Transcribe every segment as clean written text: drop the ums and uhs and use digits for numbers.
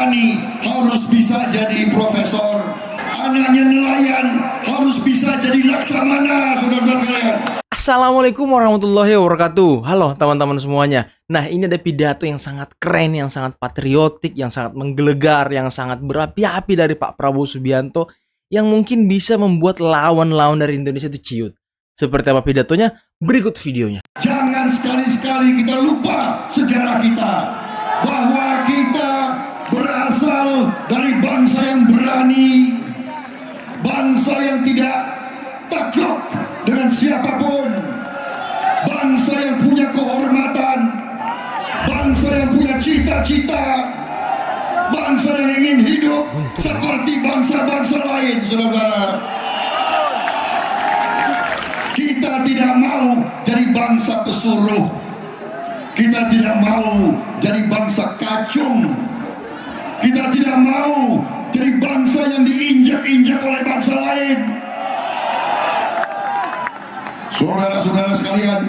petani harus bisa jadi profesor. Anaknya nelayan harus bisa jadi laksamana, saudara-saudara sekalian. Assalamualaikum warahmatullahi wabarakatuh. Halo teman-teman semuanya. Nah, ini ada pidato yang sangat keren, yang sangat patriotik, yang sangat menggelegar, yang sangat berapi-api dari Pak Prabowo Subianto, yang mungkin bisa membuat lawan-lawan dari Indonesia itu ciut. Seperti apa pidatonya? Berikut videonya. Jangan sekali-sekali kita lupa sejarah kita, bahwa kita berasal dari bangsa yang berani, bangsa yang tidak takluk dengan siapapun, bangsa yang punya kehormatan, bangsa yang punya cita-cita, bangsa yang ingin hidup seperti bangsa-bangsa lain, saudara. Kita tidak mau jadi bangsa pesuruh, kita tidak mau jadi bangsa kacung, kita tidak mau jadi bangsa yang diinjak-injak oleh bangsa lain. Saudara-saudara sekalian,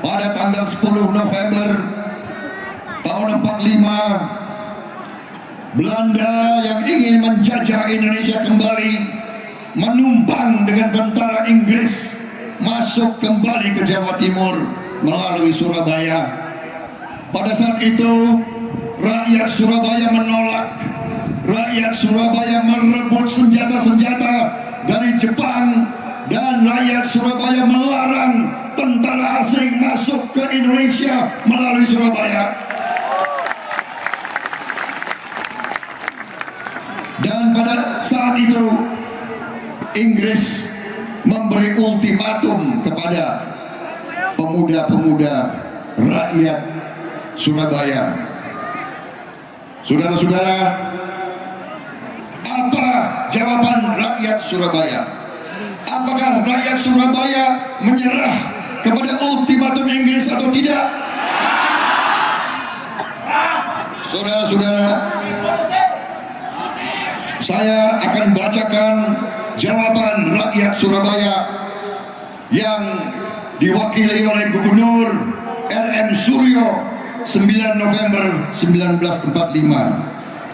pada tanggal 10 November tahun 45, Belanda yang ingin menjajah Indonesia kembali menumpang dengan tentara Inggris masuk kembali ke Jawa Timur melalui Surabaya. Pada saat itu rakyat Surabaya menolak, rakyat Surabaya merebut senjata-senjata dari Jepang, dan rakyat Surabaya melarang tentara asing masuk ke Indonesia melalui Surabaya. Dan pada saat itu Inggris memberi ultimatum kepada pemuda-pemuda rakyat Surabaya. Saudara-saudara, apa jawaban rakyat Surabaya? Apakah rakyat Surabaya menyerah kepada ultimatum Inggris atau tidak? Saudara-saudara, saya akan bacakan jawaban rakyat Surabaya yang diwakili oleh Gubernur R.M. Suryo 9 November 1945.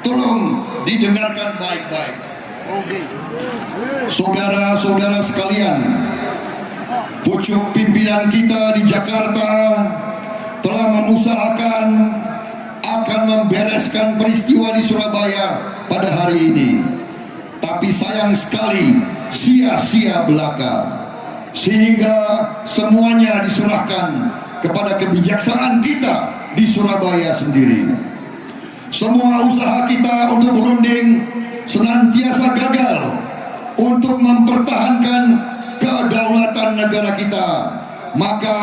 Tolong didengarkan baik-baik. Saudara-saudara sekalian, pucuk pimpinan kita di Jakarta telah mengusahakan akan membereskan peristiwa di Surabaya pada hari ini. Tapi sayang sekali sia-sia belaka, sehingga semuanya diserahkan kepada kebijaksanaan kita di Surabaya sendiri. Semua usaha kita untuk berunding senantiasa gagal untuk mempertahankan kedaulatan negara kita. Maka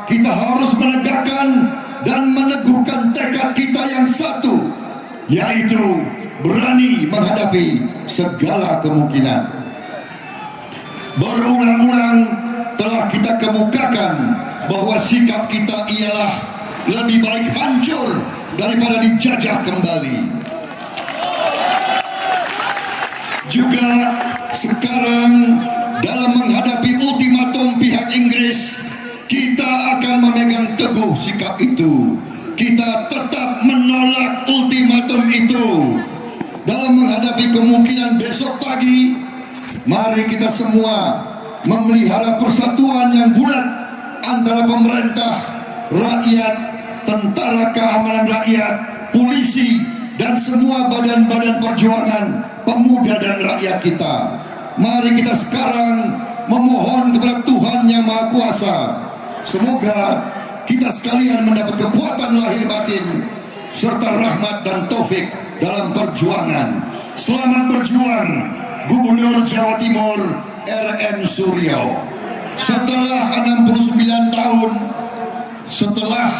kita harus menegakkan dan meneguhkan tekad kita yang satu, yaitu berani menghadapi segala kemungkinan. Berulang-ulang telah kita kemukakan bahwa sikap kita ialah lebih baik hancur daripada dijajah kembali. Juga sekarang dalam menghadapi ultimatum pihak Inggris, kita akan memegang teguh sikap itu. Kita tetap menolak ultimatum itu. Dalam menghadapi kemungkinan besok pagi, mari kita semua memelihara persatuan yang bulat antara pemerintah, rakyat, tentara keamanan rakyat, polisi, dan semua badan-badan perjuangan pemuda dan rakyat kita. Mari kita sekarang memohon kepada Tuhan Yang Maha Kuasa, semoga kita sekalian mendapat kekuatan lahir batin serta rahmat dan taufik dalam perjuangan. Selamat berjuang, Gubernur Jawa Timur R.M. Suryo. Setelah 69 tahun, setelah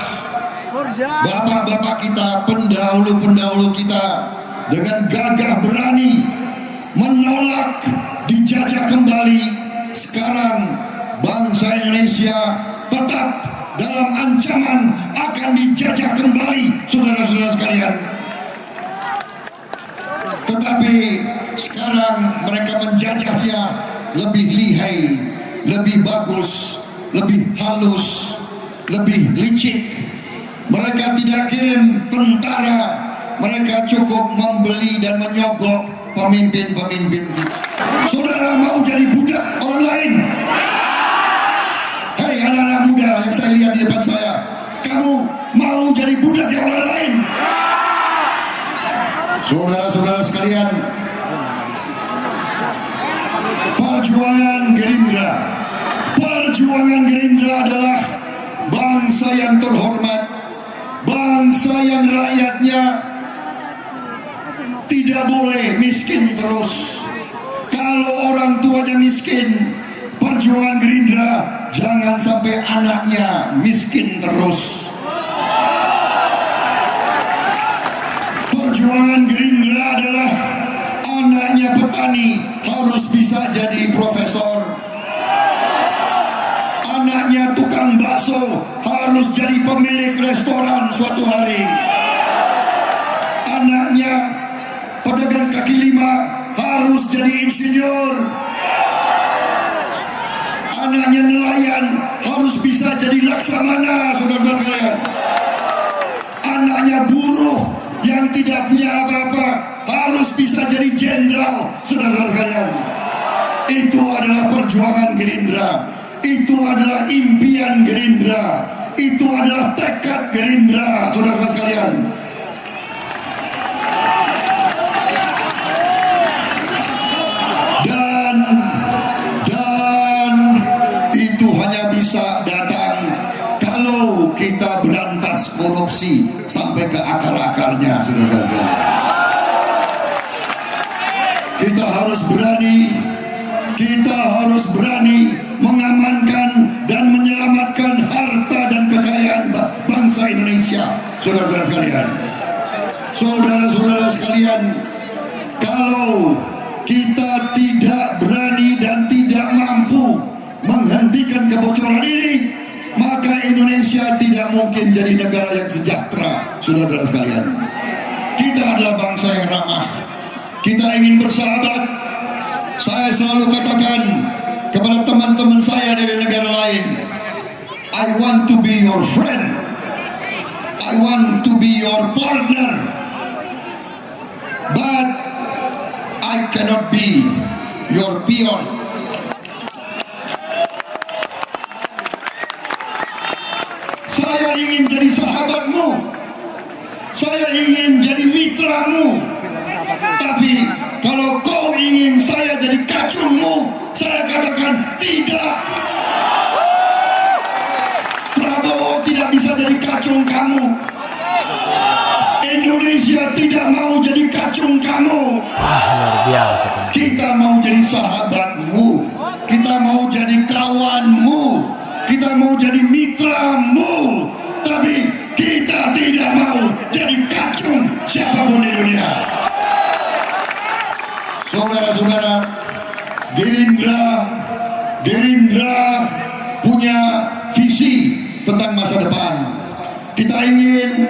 bapak-bapak kita, pendahulu-pendahulu kita dengan gagah berani menolak dijajah kembali, sekarang bangsa Indonesia tetap dalam ancaman akan dijajah kembali, saudara-saudara sekalian. Tetapi sekarang mereka menjajahnya lebih lihai, lebih bagus, lebih halus, lebih licik. Mereka tidak kirim tentara mereka cukup membeli dan menyogok pemimpin-pemimpin kita. Saudara mau jadi budak orang lain? Hei anak-anak muda yang saya lihat di depan saya, kamu mau jadi budak orang lain? Saudara-saudara sekalian, perjuangan Gerindra adalah bangsa yang terhormat, bangsa yang rakyatnya tidak boleh miskin terus. Kalau orang tuanya miskin, perjuangan Gerindra jangan sampai anaknya miskin terus. Perjuangan Gerindra adalah anaknya petani harus bisa jadi profesor, anaknya tukang bakso harus jadi pemilik restoran suatu hari, anaknya pedagang kaki lima harus jadi insinyur, anaknya nelayan harus bisa jadi laksamana, saudara-saudara sekalian, anaknya buruh yang tidak punya apa-apa harus bisa jadi jenderal, saudara-saudara sekalian. Itu adalah perjuangan Gerindra, itu adalah impian Gerindra, itu adalah tekad Gerindra, saudara-saudara sekalian. Dan itu hanya bisa datang kalau kita berantas korupsi sampai ke akar-akarnya, saudara-saudara. Kita harus berani mengamankan dan menyelamatkan harta dan kekayaan bangsa Indonesia, saudara-saudara sekalian. Saudara-saudara sekalian, kalau kita tidak berani dan tidak mampu menghentikan kebocoran ini, maka Indonesia tidak mungkin jadi negara yang sejahtera, saudara-saudara sekalian. Kita adalah bangsa yang ramah, kita ingin bersahabat. Saya selalu katakan kepada teman-teman saya dari negara lain, I want to be your friend, I want to be your partner, but I cannot be your peon. Saya ingin jadi sahabatmu, saya ingin jadi mitramu, tapi kalau kau ingin saya jadi kacungmu, saya katakan tidak. Prabowo tidak bisa jadi kacung kamu, Indonesia tidak mau jadi kacung kamu. Luar biasa. Kita mau jadi sahabatmu, kita mau jadi kawanmu, kita mau jadi mitramu, tapi kita tidak mau jadi kacung siapapun di dunia. Saudara-saudara, Gerindra punya visi tentang masa depan. Kita ingin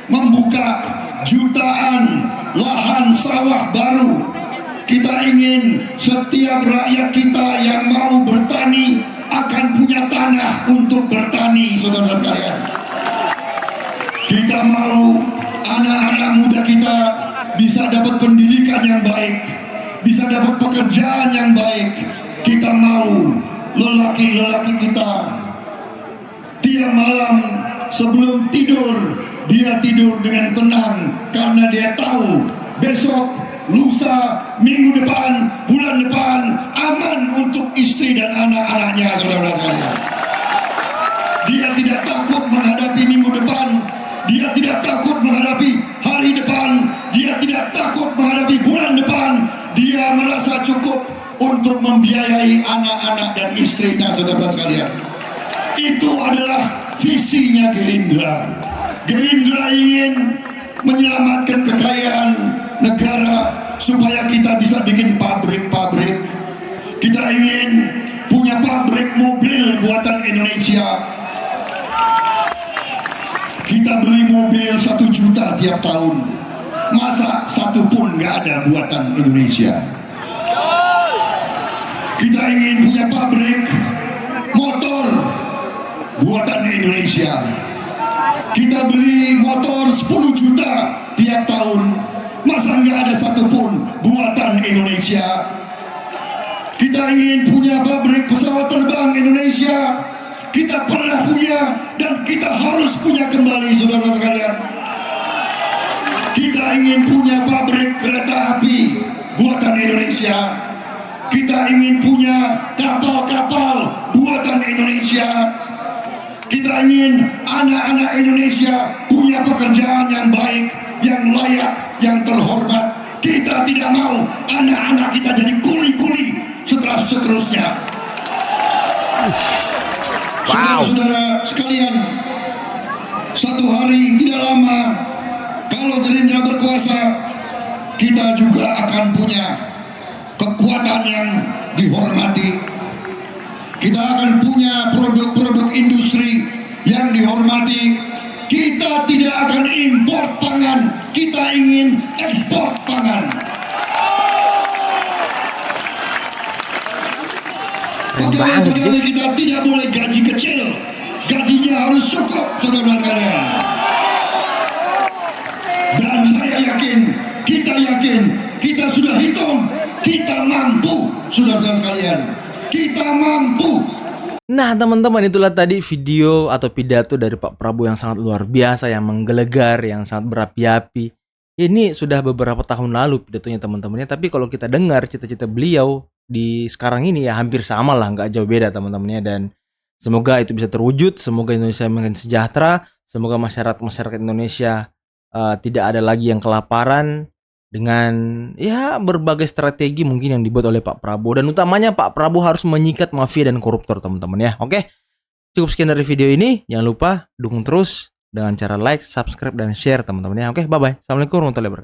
membuka jutaan lahan sawah baru. Kita ingin setiap rakyat kita yang mau bertani akan punya tanah untuk bertani, saudara sekalian. Kita mau anak-anak muda kita bisa dapat pendidikan yang baik, bisa dapat pekerjaan yang baik. Kita mau lelaki-lelaki kita tiap malam sebelum tidur, dia tidur dengan tenang karena dia tahu besok, lusa, minggu depan, bulan depan aman untuk istri dan anak-anaknya, saudara-saudara. Dia tidak takut menghadapi minggu depan, dia tidak takut menghadapi hari depan, dia tidak takut menghadapi bulan depan. Dia merasa cukup untuk membiayai anak-anak dan istrinya, saudara sekalian. Itu adalah visinya Gerindra. Gerindra ingin menyelamatkan kekayaan negara supaya kita bisa bikin pabrik-pabrik. Kita ingin punya pabrik mobil buatan Indonesia. Kita beli mobil 1 juta tiap tahun. Masa satu pun nggak ada buatan Indonesia. Kita ingin punya pabrik motor buatan Indonesia. Kita beli motor 10 juta tiap tahun. Masa nggak ada satupun buatan Indonesia? Kita ingin punya pabrik pesawat terbang Indonesia. Kita pernah punya dan kita harus punya kembali, saudara sekalian. Kita ingin punya pabrik kereta api buatan Indonesia. Kita ingin punya kapal-kapal buatan Indonesia. Kita ingin anak-anak Indonesia punya pekerjaan yang baik, yang layak, yang terhormat. Kita tidak mau anak-anak kita jadi kuli-kuli seterusnya. Wow. Saudara-saudara sekalian, satu hari tidak lama kalau Gerindra berkuasa, kita juga akan punya kekuatan yang dihormati. Kita akan punya produk-produk industri yang dihormati. Kita tidak akan impor pangan, kita ingin ekspor pangan. Pegawai-pegawai kita tidak boleh gaji kecil, gajinya harus cukup, saudara kalian. Dan saya yakin, kita sudah hitung, kita mampu, saudara kalian. Kita mampu. Nah teman-teman, itulah tadi video atau pidato dari Pak Prabowo yang sangat luar biasa, yang menggelegar, yang sangat berapi-api. Ini sudah beberapa tahun lalu pidatonya teman-temannya, tapi kalau kita dengar cita-cita beliau di sekarang ini ya hampir sama lah, nggak jauh beda teman-temannya. Dan semoga itu bisa terwujud, semoga Indonesia makin sejahtera, semoga masyarakat Indonesia tidak ada lagi yang kelaparan, dengan ya berbagai strategi mungkin yang dibuat oleh Pak Prabowo, dan utamanya Pak Prabowo harus menyikat mafia dan koruptor teman-teman ya. Oke, cukup sekian dari video ini. Jangan lupa dukung terus dengan cara like, subscribe, dan share teman-teman ya. Oke, bye bye. Assalamualaikum warahmatullahi wabarakatuh.